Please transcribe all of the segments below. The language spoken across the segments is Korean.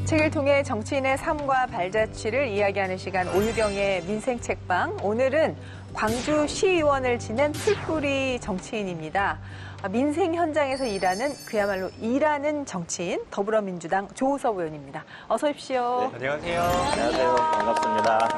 책을 통해 정치인의 삶과 발자취를 이야기하는 시간 오유경의 민생책방. 오늘은 광주시의원을 지낸 풀뿌리 정치인입니다. 민생 현장에서 일하는 그야말로 일하는 정치인 더불어민주당 조우석 의원입니다. 어서 오십시오. 네, 안녕하세요. 안녕하세요. 반갑습니다.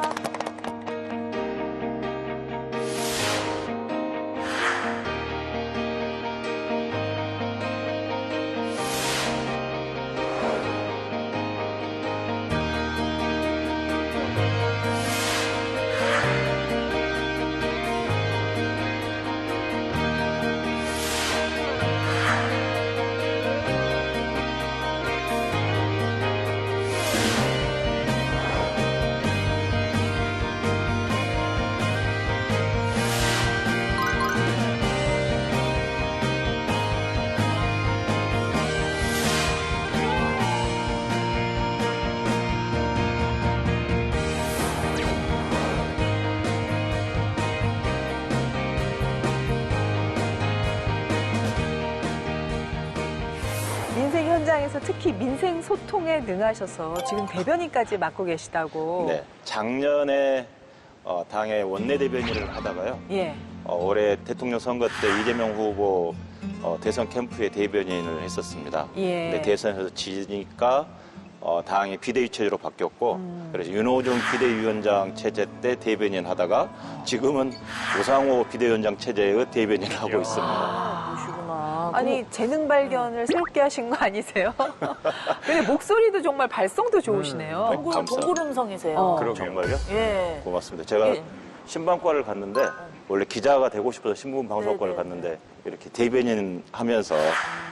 민생 현장에서 특히 민생 소통에 능하셔서 지금 대변인까지 맡고 계시다고. 네, 작년에 당의 원내대변인을 하다가요. 예. 올해 대통령 선거 때 이재명 후보 대선 캠프에 대변인을 했었습니다. 예. 근데 대선에서 지니까 당이 비대위 체제로 바뀌었고 그래서 윤호중 비대위원장 체제 때 대변인 하다가 지금은 우상호 비대위원장 체제의 대변인을 하고 있습니다. 아니 재능 발견을 새롭게 하신 거 아니세요? 근데 목소리도 정말 발성도 좋으시네요. 감사합니다. 음성이세요. 그러게요. 정말요? 예. 고맙습니다. 제가 예. 신방과를 갔는데 원래 기자가 되고 싶어서 신문방송과를 갔는데 이렇게 대변인 하면서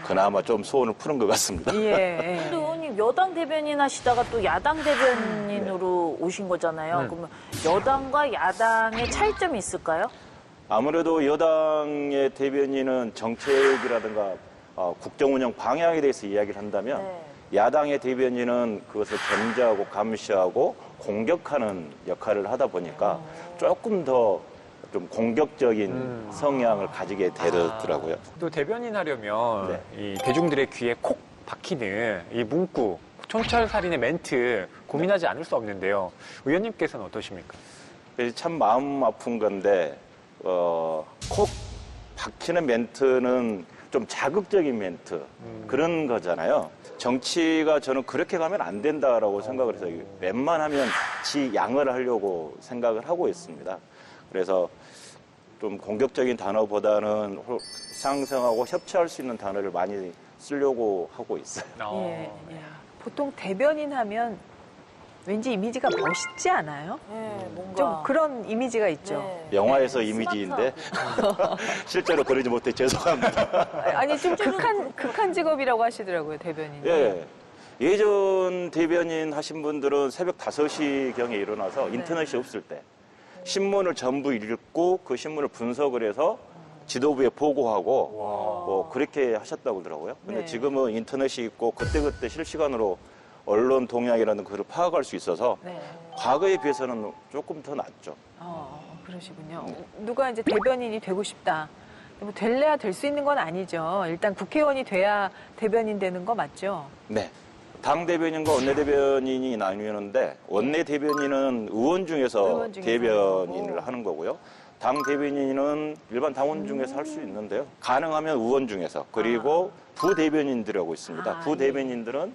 그나마 좀 소원을 푸는 것 같습니다. 예. 근데 의원님 여당 대변인 하시다가 또 야당 대변인으로 오신 거잖아요. 그러면 여당과 야당의 차이점이 있을까요? 아무래도 여당의 대변인은 정책이라든가 국정운영 방향에 대해서 이야기를 한다면 야당의 대변인은 그것을 견제하고 감시하고 공격하는 역할을 하다 보니까 조금 더 좀 공격적인 성향을 가지게 되더라고요. 또 대변인 하려면 네. 이 대중들의 귀에 콕 박히는 이 문구, 촌철살인의 멘트 고민하지 않을 수 없는데요. 의원님께서는 어떠십니까? 참 마음 아픈 건데 콕 박히는 멘트는 좀 자극적인 멘트 그런 거잖아요. 정치가 저는 그렇게 가면 안 된다라고 생각을 해서 웬만하면 지 양을 하려고 생각을 하고 있습니다. 그래서 좀 공격적인 단어보다는 상생하고 협치할 수 있는 단어를 많이 쓰려고 하고 있어요. 예. 보통 대변인 하면 왠지 이미지가 멋있지 않아요? 네, 뭔가 좀 그런 이미지가 있죠. 네. 영화에서 이미지인데 실제로 그러지 못해 죄송합니다. 아니 좀 극한 직업이라고 하시더라고요, 대변인. 예. 예전 대변인 하신 분들은 새벽 5시경에 일어나서 인터넷이 없을 때 신문을 전부 읽고 그 신문을 분석을 해서 지도부에 보고하고 뭐 그렇게 하셨다고 그러더라고요. 근데 네. 지금은 인터넷이 있고 그때그때 실시간으로 언론 동향이라는 것을 파악할 수 있어서 네. 과거에 비해서는 조금 더 낫죠. 그러시군요. 누가 이제 대변인이 되고 싶다. 뭐 될래야 될 수 있는 건 아니죠. 일단 국회의원이 돼야 대변인 되는 거 맞죠? 네. 당 대변인과 원내 대변인이 나뉘는데 원내 대변인은 의원 중에서 대변인을 하는 거고요. 당 대변인은 일반 당원 중에서 할 수 있는데요. 가능하면 의원 중에서 그리고 부대변인들이라고 있습니다. 부대변인들은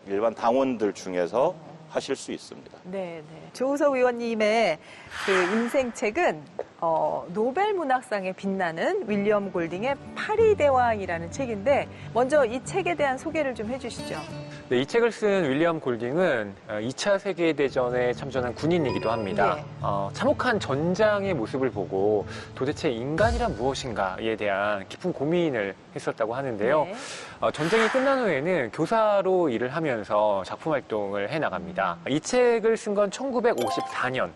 일반 당원들 중에서 하실 수 있습니다. 네. 조우석 의원님의 그 인생책은 노벨 문학상에 빛나는 윌리엄 골딩의 파리 대왕이라는 책인데 먼저 이 책에 대한 소개를 좀 해주시죠. 네, 이 책을 쓴 윌리엄 골딩은 2차 세계대전에 참전한 군인이기도 합니다. 네. 참혹한 전장의 모습을 보고 도대체 인간이란 무엇인가에 대한 깊은 고민을 했었다고 하는데요. 네. 전쟁이 끝난 후에는 교사로 일을 하면서 작품 활동을 해나갑니다. 이 책을 쓴 건 1954년.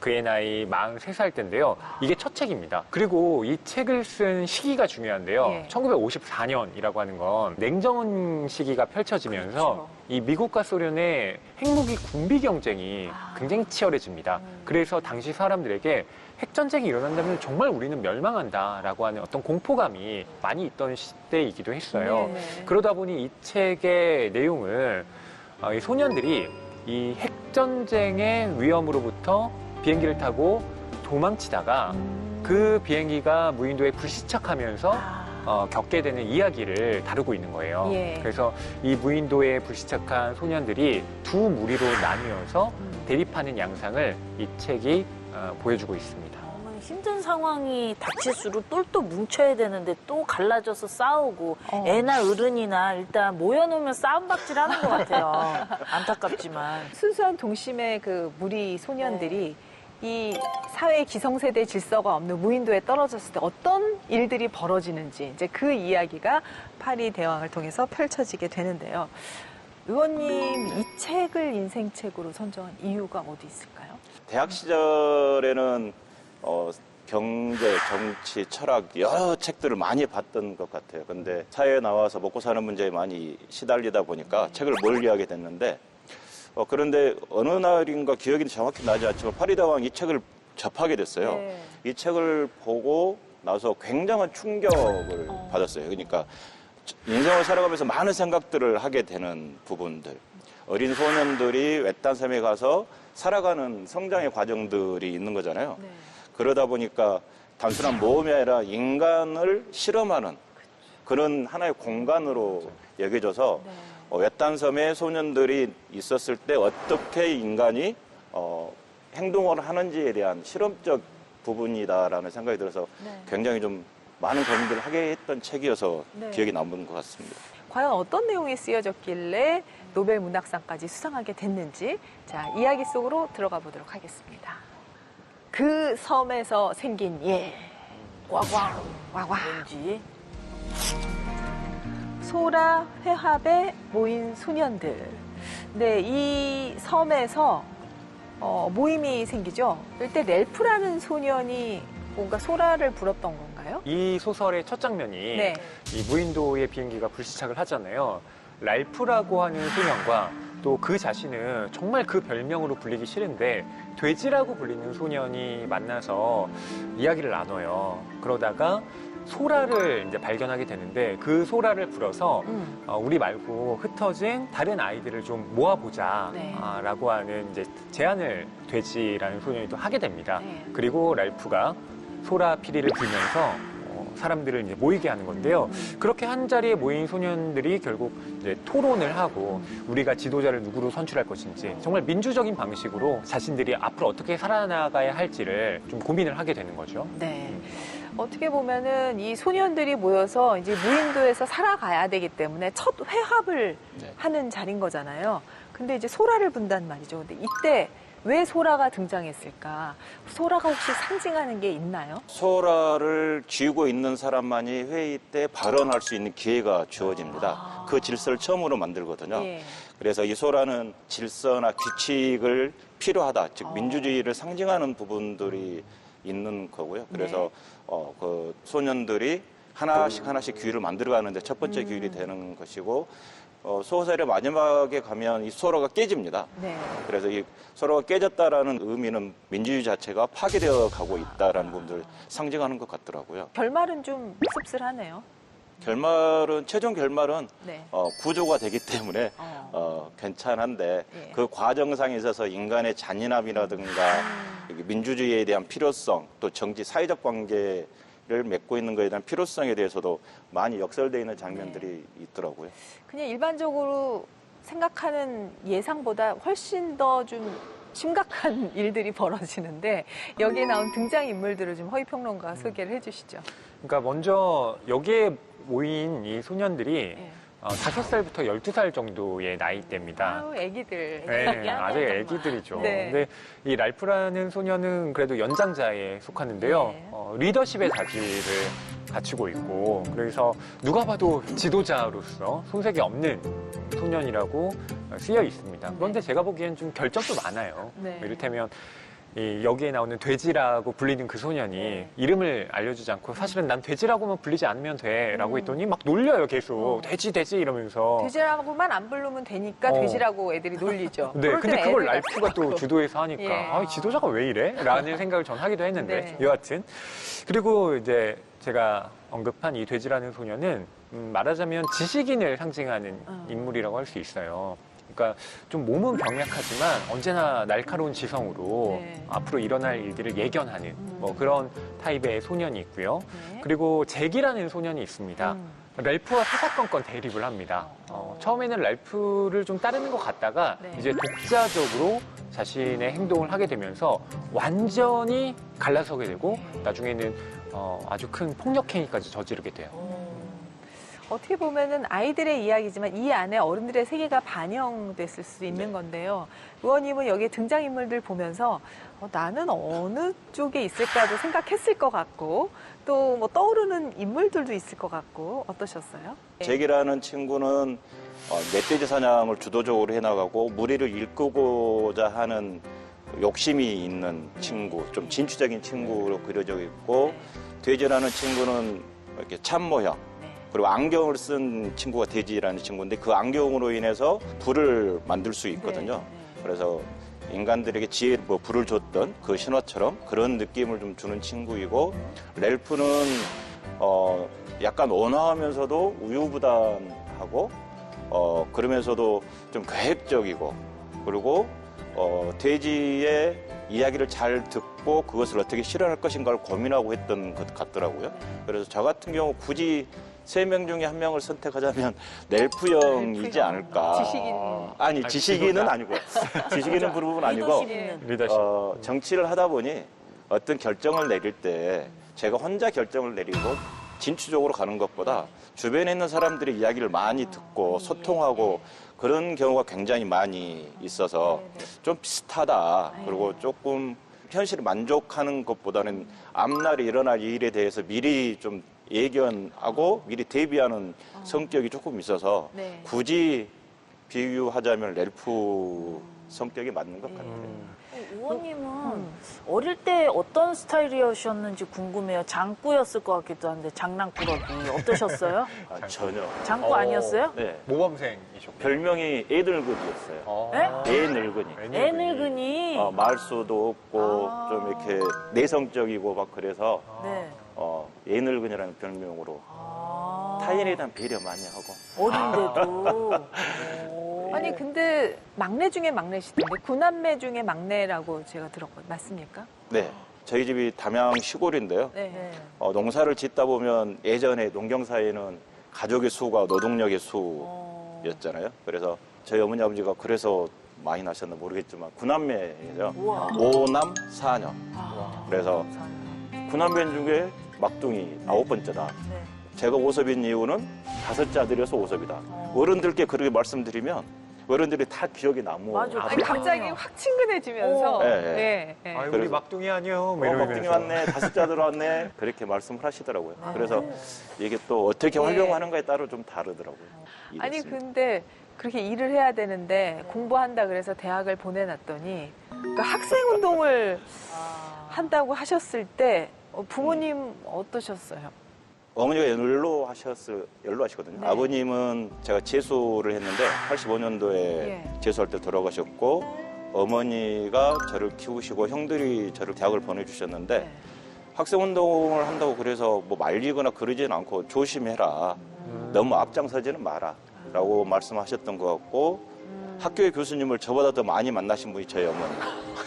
그의 나이 43살 때인데요. 이게 첫 책입니다. 그리고 이 책을 쓴 시기가 중요한데요. 예. 1954년이라고 하는 건 냉전 시기가 펼쳐지면서 그렇죠. 이 미국과 소련의 핵무기 군비 경쟁이 굉장히 치열해집니다. 그래서 당시 사람들에게 핵전쟁이 일어난다면 정말 우리는 멸망한다라고 하는 어떤 공포감이 많이 있던 시대이기도 했어요. 네. 그러다 보니 이 책의 내용을 이 소년들이 이 핵전쟁의 위험으로부터 비행기를 타고 도망치다가 그 비행기가 무인도에 불시착하면서 겪게 되는 이야기를 다루고 있는 거예요. 예. 그래서 이 무인도에 불시착한 소년들이 두 무리로 나뉘어서 대립하는 양상을 이 책이 보여주고 있습니다. 힘든 상황이 닥칠수록 똘똘 뭉쳐야 되는데 또 갈라져서 싸우고 애나 어른이나 일단 모여놓으면 싸움박질 하는 것 같아요. 안타깝지만. 순수한 동심의 그 무리 소년들이 이 사회 기성세대 질서가 없는 무인도에 떨어졌을 때 어떤 일들이 벌어지는지 이제 그 이야기가 파리 대왕을 통해서 펼쳐지게 되는데요. 의원님, 이 책을 인생책으로 선정한 이유가 어디 있을까요? 대학 시절에는 경제, 정치, 철학 여러 책들을 많이 봤던 것 같아요. 근데 사회에 나와서 먹고 사는 문제에 많이 시달리다 보니까 책을 멀리하게 됐는데 그런데 어느 날인가 기억이 정확히 나지 않지만 파리대왕 이 책을 접하게 됐어요. 네. 이 책을 보고 나서 굉장한 충격을 받았어요. 그러니까 인생을 살아가면서 많은 생각들을 하게 되는 부분들. 어린 소년들이 외딴 섬에 가서 살아가는 성장의 과정들이 있는 거잖아요. 네. 그러다 보니까 단순한 모험이 아니라 인간을 실험하는 그런 하나의 공간으로 여겨져서 네. 외딴 섬에 소년들이 있었을 때 어떻게 인간이 행동을 하는지에 대한 실험적 부분이다라는 생각이 들어서 네. 굉장히 좀 많은 고민들을 하게 했던 책이어서 네. 기억에 남는 것 같습니다. 과연 어떤 내용이 쓰여졌길래 노벨 문학상까지 수상하게 됐는지 자 이야기 속으로 들어가 보도록 하겠습니다. 그 섬에서 생긴 꽝꽝. 와와 뭔지. 소라 회합에 모인 소년들. 네, 이 섬에서 모임이 생기죠. 이때 렐프라는 소년이 뭔가 소라를 불었던 건가요? 이 소설의 첫 장면이 네. 이 무인도의 비행기가 불시착을 하잖아요. 랄프라고 하는 소년과 또 그 자신은 정말 그 별명으로 불리기 싫은데 돼지라고 불리는 소년이 만나서 이야기를 나눠요. 그러다가 소라를 이제 발견하게 되는데 그 소라를 불어서 우리 말고 흩어진 다른 아이들을 좀 모아보자 네. 라고 하는 이제 제안을 돼지라는 소년이 또 하게 됩니다. 네. 그리고 랄프가 소라 피리를 불면서 사람들을 이제 모이게 하는 건데요. 그렇게 한 자리에 모인 소년들이 결국 이제 토론을 하고 우리가 지도자를 누구로 선출할 것인지 정말 민주적인 방식으로 자신들이 앞으로 어떻게 살아나가야 할지를 좀 고민을 하게 되는 거죠. 네. 어떻게 보면은 이 소년들이 모여서 이제 무인도에서 살아가야 되기 때문에 첫 회합을 네. 하는 자리인 거잖아요. 근데 이제 소라를 분단 말이죠. 근데 이때 왜 소라가 등장했을까? 소라가 혹시 상징하는 게 있나요? 소라를 쥐고 있는 사람만이 회의 때 발언할 수 있는 기회가 주어집니다. 그 질서를 처음으로 만들거든요. 예. 그래서 이 소라는 질서나 규칙을 필요하다, 즉 민주주의를 상징하는 부분들이 있는 거고요. 그래서 그 소년들이 하나씩 규율을 만들어가는데 첫 번째 규율이 되는 것이고 소설의 마지막에 가면 이 소라가 깨집니다. 네. 그래서 이 소라가 깨졌다라는 의미는 민주주의 자체가 파괴되어 가고 있다라는 부분들을 상징하는 것 같더라고요. 결말은 좀 씁쓸하네요. 최종 결말은 네. 구조가 되기 때문에 괜찮은데 예. 그 과정상에 있어서 인간의 잔인함이라든가 이게 민주주의에 대한 필요성 또 정치 사회적 관계를 맺고 있는 것에 대한 필요성에 대해서도 많이 역설되어 있는 장면들이 있더라고요. 그냥 일반적으로 생각하는 예상보다 훨씬 더 좀 심각한 일들이 벌어지는데 여기에 나온 등장인물들을 좀 허위평론가가 소개를 해주시죠. 그러니까 먼저 여기에 모인 이 소년들이 예. 5살부터 12살 정도의 나이대입니다. 아유, 애기들. 네, 애기하네, 아직 정말. 애기들이죠. 네. 근데 이 랄프라는 소년은 그래도 연장자에 속하는데요. 네. 리더십의 자질을 갖추고 있고, 그래서 누가 봐도 지도자로서 손색이 없는 소년이라고 쓰여 있습니다. 그런데 제가 보기엔 좀 결점도 많아요. 네. 이를테면 여기에 나오는 돼지라고 불리는 그 소년이 네. 이름을 알려주지 않고 사실은 난 돼지라고만 불리지 않으면 돼 라고 했더니 막 놀려요 계속. 돼지 이러면서. 돼지라고만 안 부르면 되니까 돼지라고 애들이 놀리죠. 네, 그럴 근데 때는 그걸 애들 랄프가 또 같고. 주도해서 하니까 예. 아, 지도자가 왜 이래? 라는 생각을 전 하기도 했는데 네. 여하튼 그리고 이제 제가 언급한 이 돼지라는 소년은 말하자면 지식인을 상징하는 인물이라고 할 수 있어요. 그러니까 좀 몸은 병약하지만 언제나 날카로운 지성으로 네. 앞으로 일어날 일들을 예견하는 뭐 그런 타입의 소년이 있고요. 네. 그리고 잭이라는 소년이 있습니다. 랄프와 사사건건 대립을 합니다. 처음에는 랄프를 좀 따르는 것 같다가 네. 이제 독자적으로 자신의 행동을 하게 되면서 완전히 갈라서게 되고 나중에는 아주 큰 폭력 행위까지 저지르게 돼요. 어떻게 보면은 아이들의 이야기지만 이 안에 어른들의 세계가 반영됐을 수 있는 건데요. 의원님은 여기 등장인물들 보면서 나는 어느 쪽에 있을까도 생각했을 것 같고 또 뭐 떠오르는 인물들도 있을 것 같고 어떠셨어요? 잭이라는 친구는 멧돼지 사냥을 주도적으로 해나가고 무리를 일구고자 하는 욕심이 있는 친구, 좀 진취적인 친구로 그려져 있고 돼지라는 친구는 이렇게 참모형, 그리고 안경을 쓴 친구가 돼지라는 친구인데 그 안경으로 인해서 불을 만들 수 있거든요. 그래서 인간들에게 지혜, 불을 줬던 그 신호처럼 그런 느낌을 좀 주는 친구이고, 랠프는 약간 온화하면서도 우유부단하고 그러면서도 좀 계획적이고, 그리고 돼지의 이야기를 잘 듣고 그것을 어떻게 실현할 것인가를 고민하고 했던 것 같더라고요. 그래서 저 같은 경우 굳이 3명 중에 1명을 선택하자면 넬프형이지 않을까. 지식인. 아니, 지식인은 아니고. 지식인은 부분은 아니고. 리더십 있는. 리더십. 정치를 하다 보니 어떤 결정을 내릴 때 제가 혼자 결정을 내리고 진취적으로 가는 것보다 주변에 있는 사람들의 이야기를 많이 듣고 소통하고 그런 경우가 굉장히 많이 있어서 좀 비슷하다. 그리고 조금 현실에 만족하는 것보다는 앞날에 일어날 일에 대해서 미리 좀 예견하고 미리 대비하는 성격이 조금 있어서 네. 굳이 비유하자면 랠프 성격이 맞는 것 같아요. 의원님은 어릴 때 어떤 스타일이셨는지 궁금해요. 장꾸였을 것 같기도 한데 장난꾸러기 어떠셨어요? 전혀. 장꾸 아니었어요? 네. 모범생이셨고. 별명이 애늙은이였어요. 네? 애늙은이. 애늙은이. 말수도 없고 좀 이렇게 내성적이고 막 그래서 네. 애늙은이라는 별명으로 타인에 대한 배려 많이 하고. 어린데도. 아니 근데 막내 중에 막내시던데 9남매 중에 막내라고 제가 들었거든요. 맞습니까? 네. 저희 집이 담양 시골인데요. 네. 농사를 짓다 보면 예전에 농경사회는 가족의 수가 노동력의 수였잖아요. 그래서 저희 어머니 아버지가 그래서 많이 나셨나 모르겠지만 9남매죠. 우와. 5남 4녀. 그래서 9남매 중에 막둥이 9번째다. 네. 제가 오섭인 이유는 5째 아들이어서 오섭이다. 어른들께 그렇게 말씀드리면 어른들이 다 기억에 남고. 맞아. 아니, 갑자기 확 친근해지면서. 네. 네. 네. 아유, 우리 그래서- 막둥이 아니요. 뭐 막둥이 이러면서. 왔네, 5째 아들 왔네. 그렇게 말씀을 하시더라고요. 그래서 이게 또 어떻게 활용하는가에 따라 좀 다르더라고요. 아니 이랬습니다. 근데 그렇게 일을 해야 되는데 공부한다 그래서 대학을 보내놨더니 그러니까 학생 운동을 한다고 하셨을 때 부모님 어떠셨어요? 어머니가 연로하시거든요. 네. 아버님은 제가 재수를 했는데 85년도에 예. 재수할 때 돌아가셨고, 어머니가 저를 키우시고 형들이 저를 대학을 보내주셨는데 네. 학생 운동을 한다고 그래서 뭐 말리거나 그러지는 않고 조심해라. 너무 앞장서지는 마라. 라고 말씀하셨던 것 같고, 학교의 교수님을 저보다 더 많이 만나신 분이 저희 어머니.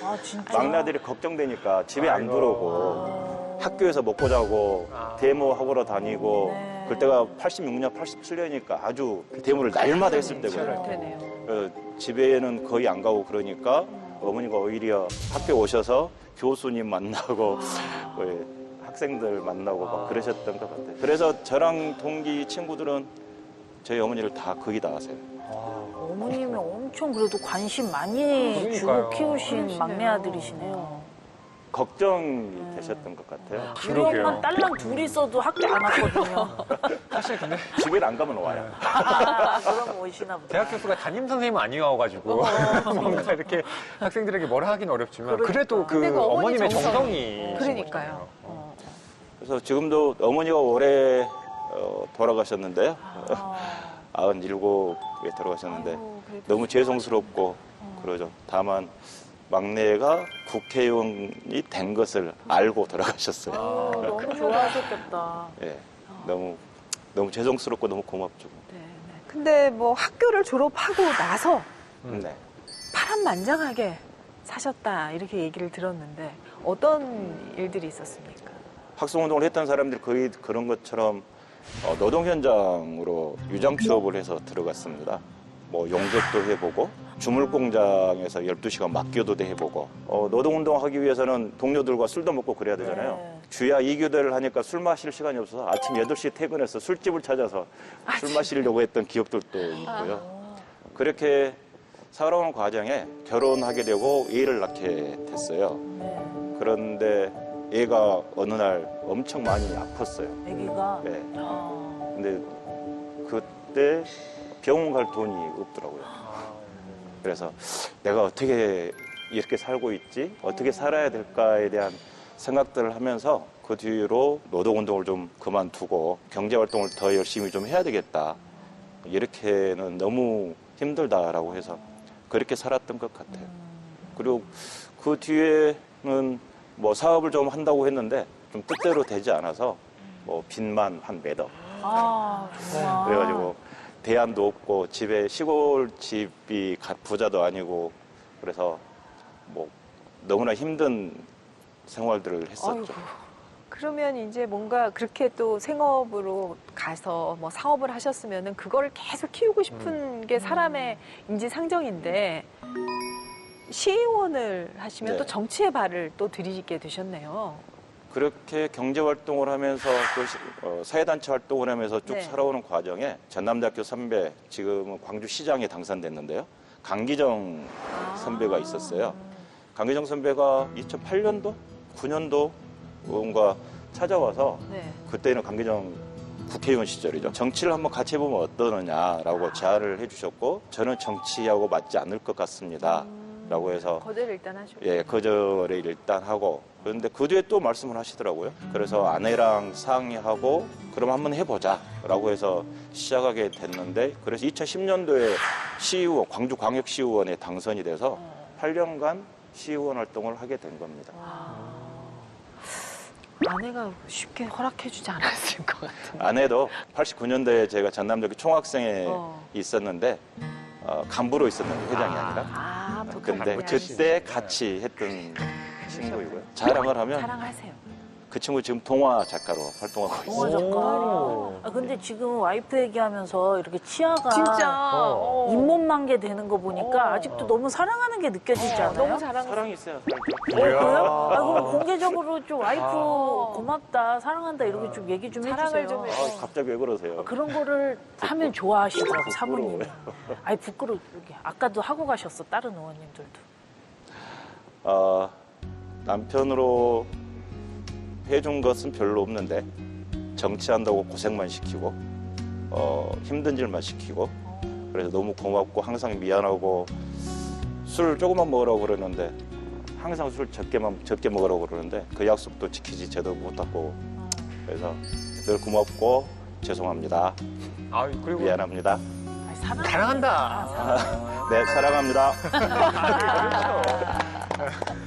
아, 진짜. 막내 아들이 걱정되니까 집에 안 아이고. 들어오고 학교에서 먹고 자고 데모하러 다니고 네. 그때가 86년, 87년이니까 아주 데모를 날마다 했을 때고요. 그러네요. 집에는 거의 안 가고 그러니까 어머니가 오히려 학교 오셔서 교수님 만나고 학생들 만나고 막 그러셨던 것 같아요. 그래서 저랑 동기 친구들은 저희 어머니를 다 거의 다 아세요. 어머님이 엄청 그래도 관심 많이 주고 그러니까요. 키우신 그러시네요. 막내 아들이시네요. 걱정이 되셨던 것 같아요. 우리 그러게요. 엄마 딸랑 둘이 있어도 학교 안 왔거든요. 사실 근데 집에 안 가면 와요. 그럼 오시나 보다. 대학 교수가 담임 선생님 아니어가지고 뭔가 이렇게 학생들에게 뭐라 하긴 어렵지만 그러니까. 그래도 그 근데 그 어머니 어머님의 정성이. 정성이 그러니까요. 그래서 지금도 어머니가 올해 돌아가셨는데요. 97에 돌아가셨는데 너무 죄송스럽고 그러죠. 다만 막내가 국회의원이 된 것을 알고 돌아가셨어요. 너무 좋아하셨겠다. 예, 너무 죄송스럽고 너무 고맙죠. 네, 네. 근데 뭐 학교를 졸업하고 나서 네. 파란만장하게 사셨다 이렇게 얘기를 들었는데 어떤 일들이 있었습니까? 학생운동을 했던 사람들이 거의 그런 것처럼 노동 현장으로 유장 취업을 해서 들어갔습니다. 뭐 용접도 해보고 주물 공장에서 12시간 막교도 해보고 노동운동 하기 위해서는 동료들과 술도 먹고 그래야 되잖아요. 네. 주야 2교대를 하니까 술 마실 시간이 없어서 아침 8시에 퇴근해서 술집을 찾아서 술 마시려고 했던 기억들도 있고요. 그렇게 살아오는 과정에 결혼하게 되고 애를 낳게 됐어요. 네. 그런데 애가 어느 날 엄청 많이 아팠어요. 아기가. 네. 아, 근데 그때 병원 갈 돈이 없더라고요. 그래서 내가 어떻게 이렇게 살고 있지? 어떻게 살아야 될까에 대한 생각들을 하면서 그 뒤로 노동운동을 좀 그만두고 경제활동을 더 열심히 좀 해야 되겠다. 이렇게는 너무 힘들다라고 해서 그렇게 살았던 것 같아요. 그리고 그 뒤에는 뭐 사업을 좀 한다고 했는데 좀 뜻대로 되지 않아서 뭐 빚만 한 매덕. 정말. 그래가지고 대안도 없고 집에 시골 집이 부자도 아니고 그래서 뭐 너무나 힘든 생활들을 했었죠. 아이고, 그러면 이제 뭔가 그렇게 또 생업으로 가서 뭐 사업을 하셨으면은 그거를 계속 키우고 싶은 게 사람의 인지상정인데 시의원을 하시면 네. 또 정치의 발을 또 들이게 되셨네요. 그렇게 경제활동을 하면서 또 사회단체 활동을 하면서 쭉 네. 살아오는 과정에 전남대학교 선배, 지금은 광주시장에 당선됐는데요. 강기정 선배가 있었어요. 강기정 선배가 2008년도, 9년도 뭔가 찾아와서 네. 그때는 강기정 국회의원 시절이죠. 정치를 한번 같이 해보면 어떠느냐라고 제안을 해주셨고 저는 정치하고 맞지 않을 것 같습니다. 라고 해서 거절을 일단 하시고. 예, 거절을 일단 하고 그런데 그 뒤에 또 말씀을 하시더라고요. 그래서 아내랑 상의하고 그럼 한번 해보자 라고 해서 시작하게 됐는데 그래서 2010년도에 시의원, 광주광역시의원에 당선이 돼서 8년간 시의원 활동을 하게 된 겁니다. 아내가 쉽게 허락해주지 않았을 것 같은데. 아내도 89년도에 제가 전남대학교 총학생회 있었는데 간부로 있었는데 회장이 아니라 보통 근데 그렇게 그때 같이 했던 친구이고요. 자랑을 하면 사랑하세요. 그 친구 지금 동화 작가로 활동하고 동화 있어요. 작가. 근데 지금 와이프 얘기하면서 이렇게 치아가 진짜. 잇몸만개 되는 거 보니까 어. 아직도 너무 사랑하는 게 느껴지지 않아요? 너무 사랑. 사랑이 있어요. 그래요? 그럼 공개적으로 좀 와이프 고맙다, 사랑한다 이렇게 좀 얘기 좀 사랑을 해주세요. 좀 해요. 갑자기 왜 그러세요? 그런 거를 하면 좋아하시더라고, 사모님이. 부끄러워요. 아니, 부끄러워. 이렇게. 아까도 하고 가셨어, 다른 의원님들도. 남편으로 해준 것은 별로 없는데 정치한다고 고생만 시키고 힘든 일만 시키고 그래서 너무 고맙고 항상 미안하고 술 조금만 먹으라고 그러는데 항상 술 적게 먹으라고 그러는데 그 약속도 지키지 제대로 못하고 그래서 늘 고맙고 죄송합니다. 그리고 미안합니다. 아니, 사랑한다. 네, 사랑합니다.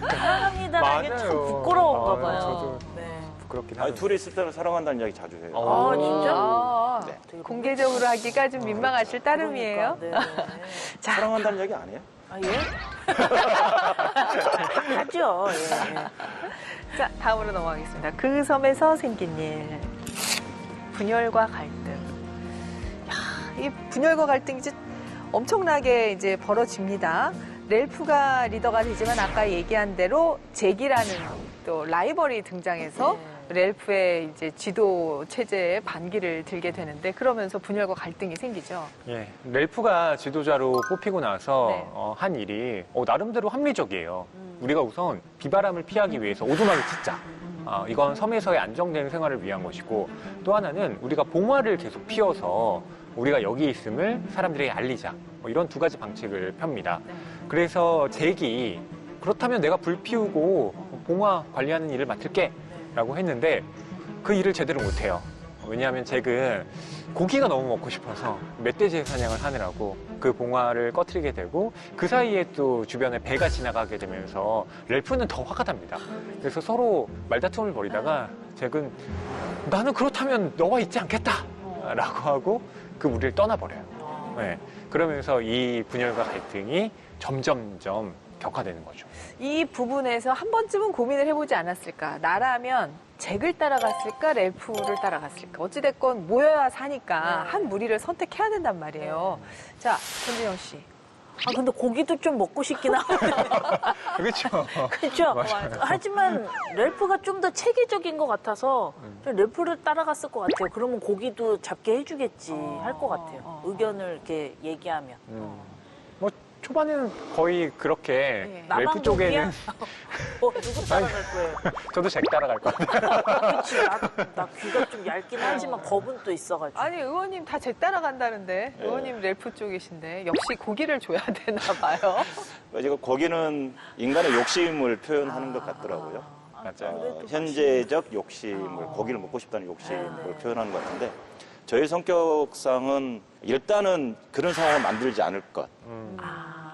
사랑합니다라는 게 참 맞아요. 부끄러운가 봐요. 저도 네. 부끄럽긴 아니, 하네요. 둘이 있을 때는 사랑한다는 이야기 자주 해요. 진짜? 네. 되게 공개적으로 하기가 좀 민망하실 따름이에요. 그러니까, 네. 자, 사랑한다는 이야기 안 해요? 아, 예? 하죠. 예. 자, 다음으로 넘어가겠습니다. 그 섬에서 생긴 일. 분열과 갈등. 야, 이 분열과 갈등이 이제 엄청나게 이제 벌어집니다. 렐프가 리더가 되지만 아까 얘기한 대로 잭이라는 또 라이벌이 등장해서 렐프의 이제 지도 체제에 반기를 들게 되는데 그러면서 분열과 갈등이 생기죠. 예, 렐프가 지도자로 뽑히고 나서 네. 한 일이 나름대로 합리적이에요. 우리가 우선 비바람을 피하기 위해서 오두막을 짓자. 이건 섬에서의 안정된 생활을 위한 것이고 또 하나는 우리가 봉화를 계속 피워서 우리가 여기 있음을 사람들에게 알리자. 이런 두 가지 방책을 펴니다. 그래서 잭이 그렇다면 내가 불 피우고 봉화 관리하는 일을 맡을게 라고 했는데 그 일을 제대로 못해요. 왜냐하면 잭은 고기가 너무 먹고 싶어서 멧돼지 사냥을 하느라고 그 봉화를 꺼트리게 되고 그 사이에 또 주변에 배가 지나가게 되면서 렐프는 더 화가 납니다. 그래서 서로 말다툼을 벌이다가 잭은 나는 그렇다면 너와 있지 않겠다 라고 하고 그 무리를 떠나버려요. 네. 그러면서 이 분열과 갈등이 점점점 격화되는 거죠. 이 부분에서 한 번쯤은 고민을 해보지 않았을까? 나라면 잭을 따라갔을까? 렐프를 따라갔을까? 어찌됐건 모여야 사니까 네. 한 무리를 선택해야 된단 말이에요. 자, 손진영 씨. 아, 근데 고기도 좀 먹고 싶긴 하거든요. 그렇죠. 그렇죠. 맞아요. 하지만 렐프가 좀 더 체계적인 것 같아서 렐프를 따라갔을 것 같아요. 그러면 고기도 잡게 해주겠지 할 것 같아요. 의견을 이렇게 얘기하면. 뭐 초반에는 거의 그렇게 네. 렐프 나만 쪽에는 고기야? 누구 따라갈 거예요? 저도 잭 따라갈 것 같아요. 그치, 나 귀가 좀 얇긴 하지만 겁은 또 있어가지고. 아니, 의원님 다 잭 따라간다는데. 의원님 렐프 쪽이신데. 역시 고기를 줘야 되나 봐요. 지금 거기는 인간의 욕심을 표현하는 것 같더라고요. 맞아요. 그래도 현재적 욕심을, 고기를 먹고 싶다는 욕심을 네. 표현하는 것 같은데, 저희 성격상은 일단은 그런 상황을 만들지 않을 것.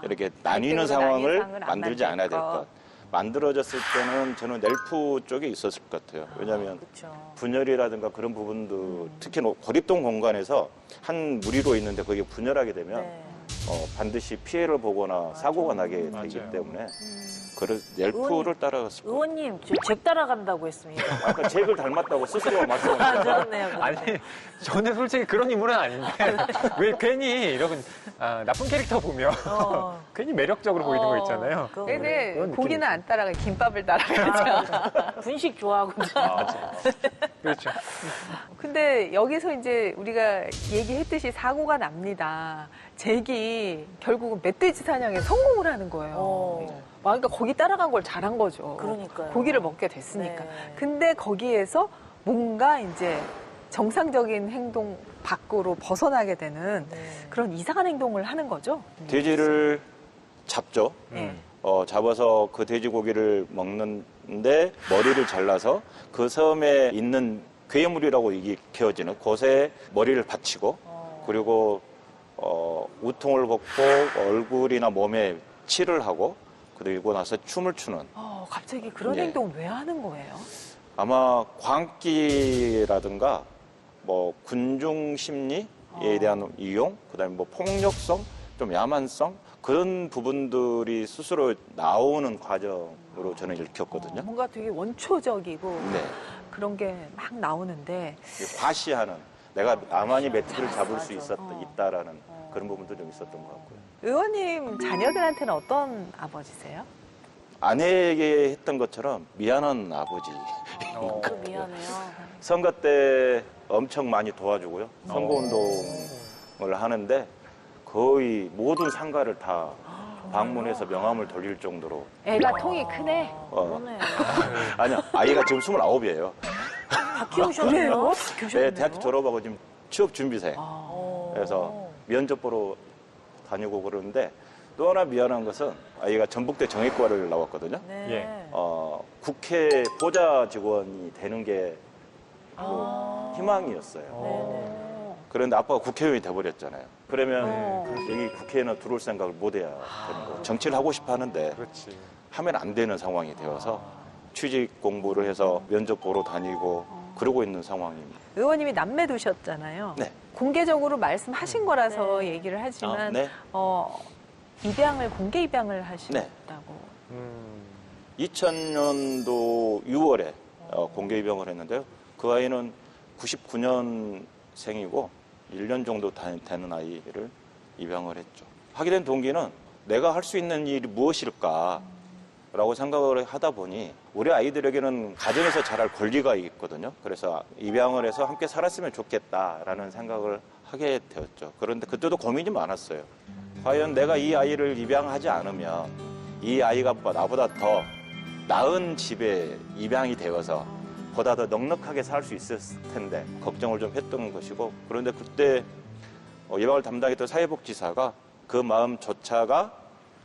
이렇게 나뉘는 상황을 상황을 안 만들지 않아야 될 것. 것. 만들어졌을 때는 저는 넬프 쪽에 있었을 것 같아요. 왜냐하면 그렇죠. 분열이라든가 그런 부분도 특히 고립동 공간에서 한 무리로 있는데 거기에 분열하게 되면 네. 반드시 피해를 보거나 사고가 나게 되기 맞아요. 때문에 그래서 넬프를 따라갔을 거예요. 의원님, 저 잭 따라간다고 했습니다. 아까 잭을 닮았다고 스스로가 아, 말씀하셨잖아요. 그렇네요. 아니, 저는 솔직히 그런 인물은 아닌데 왜 괜히 이런 나쁜 캐릭터 보면 괜히 매력적으로 보이는 거 있잖아요. 그거 근데 그런 고기는 느낌이 안 따라가요. 김밥을 따라가죠. 분식 좋아하거든요. 그렇죠. 근데 여기서 이제 우리가 얘기했듯이 사고가 납니다. 잭이 결국은 멧돼지 사냥에 성공을 하는 거예요. 그러니까 거기 따라간 걸 잘한 거죠. 그러니까요. 고기를 먹게 됐으니까. 네. 근데 거기에서 뭔가 이제 정상적인 행동 밖으로 벗어나게 되는 네. 그런 이상한 행동을 하는 거죠. 돼지를 잡죠. 네. 잡아서 그 돼지고기를 먹는데 머리를 잘라서 그 섬에 있는 괴물이라고 익혀지는 곳에 머리를 받치고 그리고 우통을 벗고 얼굴이나 몸에 칠을 하고 그리고 나서 춤을 추는 갑자기 그런 예. 행동 왜 하는 거예요? 아마 광기라든가 뭐 군중 심리에 대한 이용, 그다음에 뭐 폭력성, 좀 야만성 그런 부분들이 스스로 나오는 과정으로 저는 읽혔거든요. 뭔가 되게 원초적이고 네. 그런 게 막 나오는데 과시하는 내가 나만이 멧돼지를 잡을 수 있다라는 그런 부분도 좀 있었던 것 같고요. 의원님 자녀들한테는 어떤 아버지세요? 아내에게 했던 것처럼 미안한 아버지. 그 미안해요. 선거 때 엄청 많이 도와주고요. 선거운동을 하는데 거의 모든 상가를 다 방문해서 명함을 돌릴 정도로. 애가 통이 크네. 그러네요. 아니야, 아이가 지금 29이에요. 다 키우셨네요. 네, 대학교 졸업하고 지금 취업 준비생. 어. 그래서 면접 보러 다니고 그러는데 또 하나 미안한 것은 아이가 전북대 정외과를 나왔거든요. 네. 국회 보좌 직원이 되는 게 희망이었어요. 네네. 그런데 아빠가 국회의원이 돼버렸잖아요. 그러면 여기 국회에는 들어올 생각을 못 해야 되는 거예요. 정치를 하고 싶어 하는데 그렇지. 하면 안 되는 상황이 되어서 취직 공부를 해서 면접 보러 다니고 그러고 있는 상황입니다. 의원님이 남매 두셨잖아요. 네. 공개적으로 말씀하신 거라서 얘기를 하지만 네. 공개 입양을 하셨다고. 2000년도 6월에 공개 입양을 했는데요. 그 아이는 99년생이고 1년 정도 되는 아이를 입양을 했죠. 하게 된 동기는 내가 할 수 있는 일이 무엇일까? 라고 생각을 하다 보니 우리 아이들에게는 가정에서 자랄 권리가 있거든요. 그래서 입양을 해서 함께 살았으면 좋겠다라는 생각을 하게 되었죠. 그런데 그때도 고민이 많았어요. 과연 내가 이 아이를 입양하지 않으면 이 아이가 나보다 더 나은 집에 입양이 되어서 보다 더 넉넉하게 살 수 있었을 텐데 걱정을 좀 했던 것이고, 그런데 그때 입양을 담당했던 사회복지사가 그 마음조차가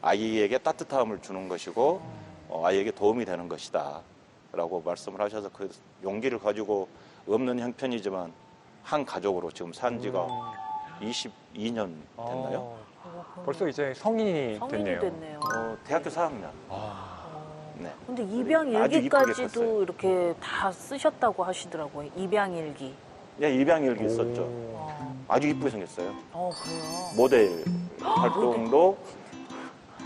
아이에게 따뜻함을 주는 것이고 아이에게 도움이 되는 것이다 라고 말씀을 하셔서 그 용기를 가지고 없는 형편이지만 한 가족으로 지금 산 지가 22년 됐나요? 벌써 이제 성인이 성인이 됐네요. 됐네요. 대학교 4학년. 네. 근데 입양 아주 이쁘게 일기까지도 컸어요. 이렇게 다 쓰셨다고 하시더라고요. 입양 일기. 네, 입양 일기 썼죠. 오. 아주 이쁘게 생겼어요. 그래요. 모델 활동도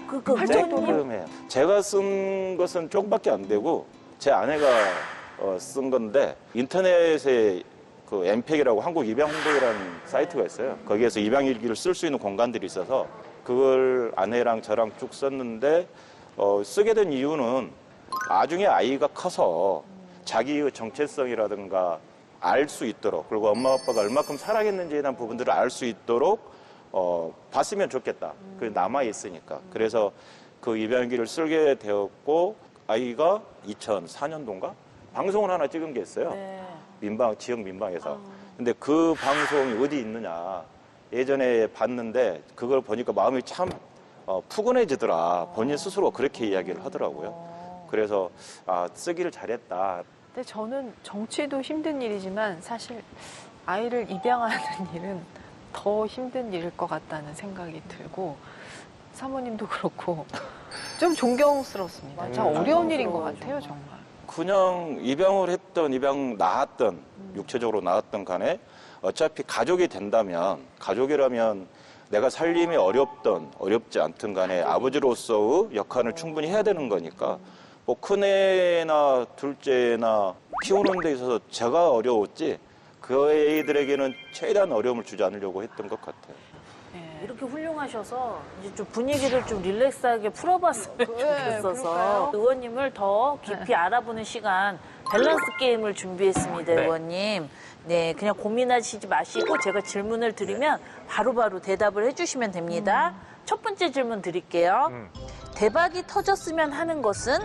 활동님 조금해요. 제가 쓴 것은 조금밖에 안 되고 제 아내가 쓴 건데 인터넷에 그 엠팩이라고 한국 입양홍보회라는 사이트가 있어요. 거기에서 입양일기를 쓸 수 있는 공간들이 있어서 그걸 아내랑 저랑 쭉 썼는데 쓰게 된 이유는 나중에 아이가 커서 자기의 정체성이라든가 알 수 있도록 그리고 엄마 아빠가 얼마큼 사랑했는지에 대한 부분들을 알 수 있도록 봤으면 좋겠다. 그게 남아있으니까. 그래서 그 입양일기를 쓰게 되었고 아이가 2004년도인가? 방송을 하나 찍은 게 있어요. 네. 지역 민방에서. 근데 그 방송이 어디 있느냐. 예전에 봤는데 그걸 보니까 마음이 참 푸근해지더라. 본인 스스로 그렇게 이야기를 하더라고요. 그래서 쓰기를 잘했다. 근데 저는 정치도 힘든 일이지만 사실 아이를 입양하는 일은 더 힘든 일일 것 같다는 생각이 들고 사모님도 그렇고 좀 존경스럽습니다. 참 어려운 일인 것 같아요, 정말. 그냥 입양을 했던, 입양 낳았던, 육체적으로 낳았던 간에 어차피 가족이 된다면, 가족이라면 내가 살림이 어렵던, 어렵지 않든 간에 아버지로서의 역할을 충분히 해야 되는 거니까 뭐 큰애나 둘째나 키우는 데 있어서 제가 어려웠지 그 애들에게는 최대한 어려움을 주지 않으려고 했던 것 같아요. 이렇게 훌륭하셔서 이제 좀 분위기를 좀 릴렉스하게 풀어봤으면 좋겠어서 의원님을 더 깊이 알아보는 시간 밸런스 게임을 준비했습니다. 네. 의원님. 네, 그냥 고민하시지 마시고 제가 질문을 드리면 바로바로 대답을 해주시면 됩니다. 첫 번째 질문 드릴게요. 대박이 터졌으면 하는 것은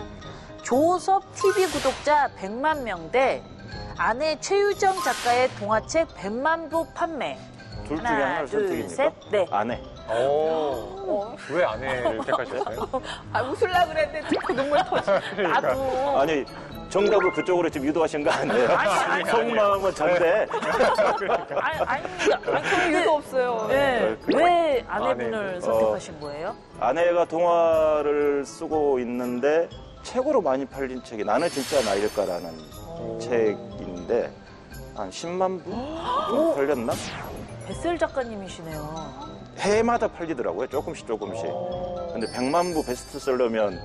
조섭 TV 구독자 100만 명 대 아내 최유정 작가의 동화책 100만 부 판매. 둘 중에 하나를 둘, 선택입니까? 셋, 네. 아내. 왜 아내를 택하셨어요? 웃으려고 그랬는데 자꾸 눈물 터지. 나도. 아니, 정답을 그쪽으로 지금 유도하신 거 아니에요? 아니. 속마음은 전데. 아닙니다. 그런 이유도 없어요. 네. 왜 아내분을 아내분. 선택하신 거예요? 아내가 동화를 쓰고 있는데 최고로 많이 팔린 책이 나는 진짜 나일까라는 책인데 한 10만 부 정도 팔렸나? 베셀 작가님이시네요. 해마다 팔리더라고요. 조금씩. 근데 100만 부 베스트셀러면